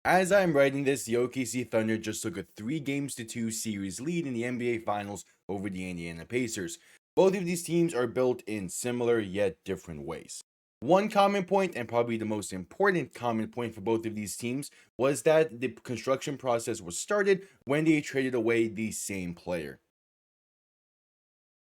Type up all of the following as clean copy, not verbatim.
As I'm writing this, the OKC Thunder just took a 3-2 series lead in the NBA Finals over the Indiana Pacers. Both of these teams are built in similar yet different ways. One common point, and probably the most important common point for both of these teams, was that the construction process was started when they traded away the same player.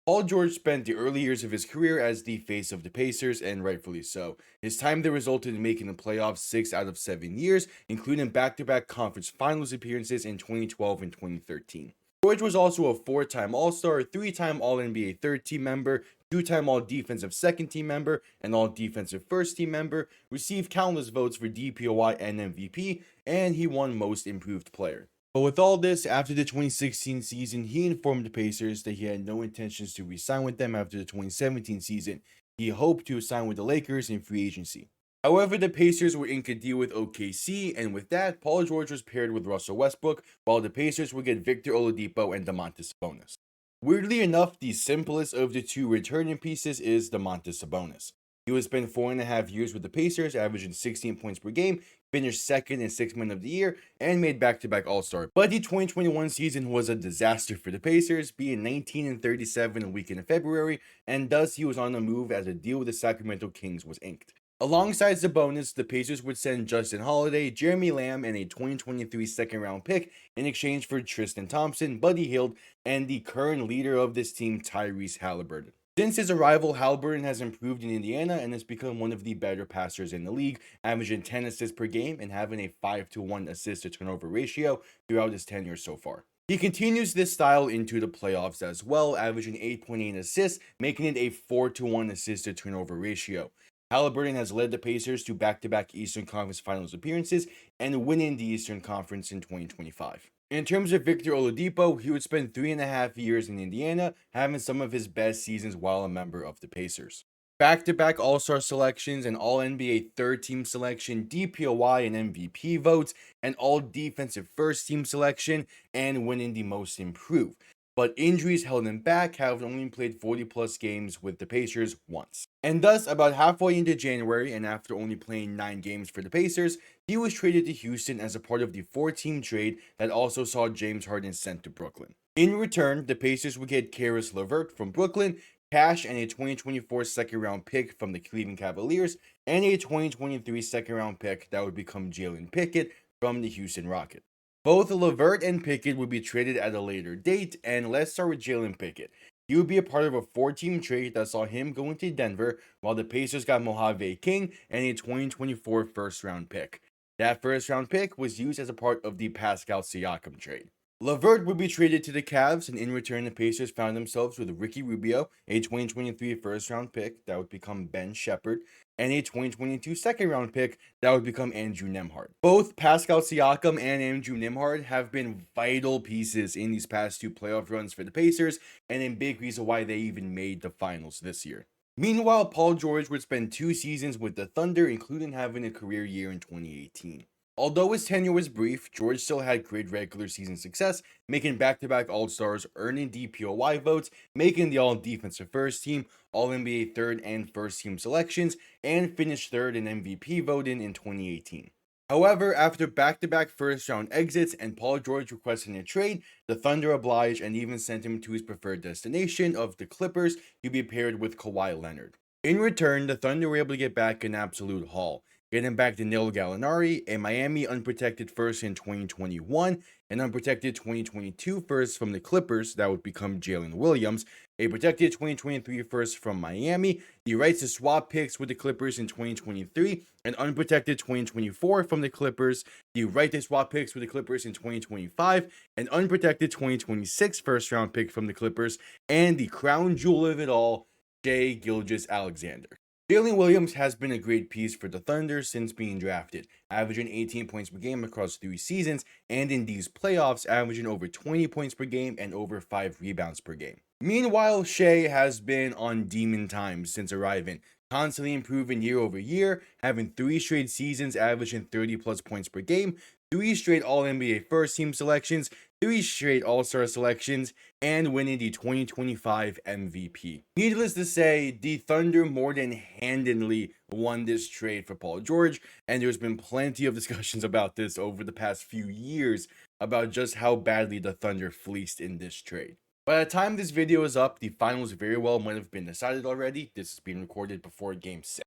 Paul George spent the early years of his career as the face of the Pacers, and rightfully so. His time there resulted in making the playoffs 6 out of 7 years, including back-to-back conference finals appearances in 2012 and 2013. George was also a 4-time All-Star, 3-time All-NBA third-team member, 2-time All-Defensive second-team member, and All-Defensive first-team member, received countless votes for DPOY and MVP, and he won Most Improved Player. But with all this, after the 2016 season, he informed the Pacers that he had no intentions to re-sign with them after the 2017 season. He hoped to sign with the Lakers in free agency. However, the Pacers were inked a deal with OKC, and with that, Paul George was paired with Russell Westbrook, while the Pacers would get Victor Oladipo and Domantas Sabonis. Weirdly enough, the simplest of the two returning pieces is Domantas Sabonis. He would spend 4.5 years with the Pacers, averaging 16 points per game, finished second in Sixth Man of the Year, and made back-to-back All-Star. But the 2021 season was a disaster for the Pacers, being 19-37 a week in February, and thus he was on the move as a deal with the Sacramento Kings was inked. Alongside Sabonis, the Pacers would send Justin Holiday, Jeremy Lamb, and a 2023 second-round pick in exchange for Tristan Thompson, Buddy Hield, and the current leader of this team, Tyrese Halliburton. Since his arrival, Halliburton has improved in Indiana and has become one of the better passers in the league, averaging 10 assists per game and having a 5-to-1 assist-to-turnover ratio throughout his tenure so far. He continues this style into the playoffs as well, averaging 8.8 assists, making it a 4-to-1 assist-to-turnover ratio. Halliburton has led the Pacers to back-to-back Eastern Conference Finals appearances and winning the Eastern Conference in 2025. In terms of Victor Oladipo, he would spend 3.5 years in Indiana, having some of his best seasons while a member of the Pacers. Back-to-back All-Star selections, and All-NBA third-team selection, DPOY and MVP votes, and All-Defensive first-team selection, and winning the Most Improved. But injuries held him back, having only played 40-plus games with the Pacers once. And thus, about halfway into January, and after only playing 9 games for the Pacers, he was traded to Houston as a part of the 4-team trade that also saw James Harden sent to Brooklyn. In return, the Pacers would get Caris LeVert from Brooklyn, cash and a 2024 second-round pick from the Cleveland Cavaliers, and a 2023 second-round pick that would become Jalen Pickett from the Houston Rockets. Both LeVert and Pickett would be traded at a later date, and let's start with Jalen Pickett. He would be a part of a 4-team trade that saw him going to Denver, while the Pacers got Mojave King and a 2024 first-round pick. That first-round pick was used as a part of the Pascal Siakam trade. LeVert would be traded to the Cavs, and in return, the Pacers found themselves with Ricky Rubio, a 2023 first-round pick that would become Ben Shepherd, and a 2022 second-round pick that would become Andrew Nembhard. Both Pascal Siakam and Andrew Nembhard have been vital pieces in these past 2 playoff runs for the Pacers, and a big reason why they even made the finals this year. Meanwhile, Paul George would spend 2 seasons with the Thunder, including having a career year in 2018. Although his tenure was brief, George still had great regular season success, making back-to-back All-Stars, earning DPOY votes, making the All-Defensive First Team, All-NBA third and first team selections, and finished third in MVP voting in 2018. However, after back-to-back first-round exits and Paul George requesting a trade, the Thunder obliged and even sent him to his preferred destination of the Clippers to be paired with Kawhi Leonard. In return, the Thunder were able to get back an absolute haul, getting back Danilo Gallinari, a Miami unprotected first in 2021, an unprotected 2022 first from the Clippers that would become Jalen Williams, a protected 2023 first from Miami, the rights to swap picks with the Clippers in 2023, an unprotected 2024 from the Clippers, the right to swap picks with the Clippers in 2025, an unprotected 2026 first round pick from the Clippers, and the crown jewel of it all, Shai Gilgeous-Alexander. Jalen Williams has been a great piece for the Thunder since being drafted, averaging 18 points per game across 3 seasons, and in these playoffs averaging over 20 points per game and over 5 rebounds per game. Meanwhile, Shai has been on demon times since arriving, constantly improving year over year, having 3 straight seasons averaging 30 plus points per game, 3 straight All-NBA first team selections, 3 straight All-Star selections, and winning the 2025 MVP. Needless to say, the Thunder more than handedly won this trade for Paul George, and there's been plenty of discussions about this over the past few years about just how badly the Thunder fleeced in this trade. By the time this video is up, the finals very well might have been decided already. This is being recorded before Game 6.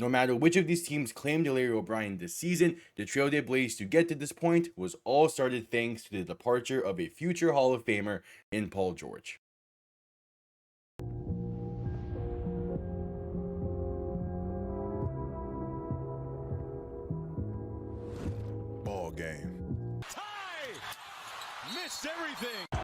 No matter which of these teams claimed Larry O'Brien this season, the trail they blazed to get to this point was all started thanks to the departure of a future Hall of Famer in Paul George. Ball game. Tie! Missed everything.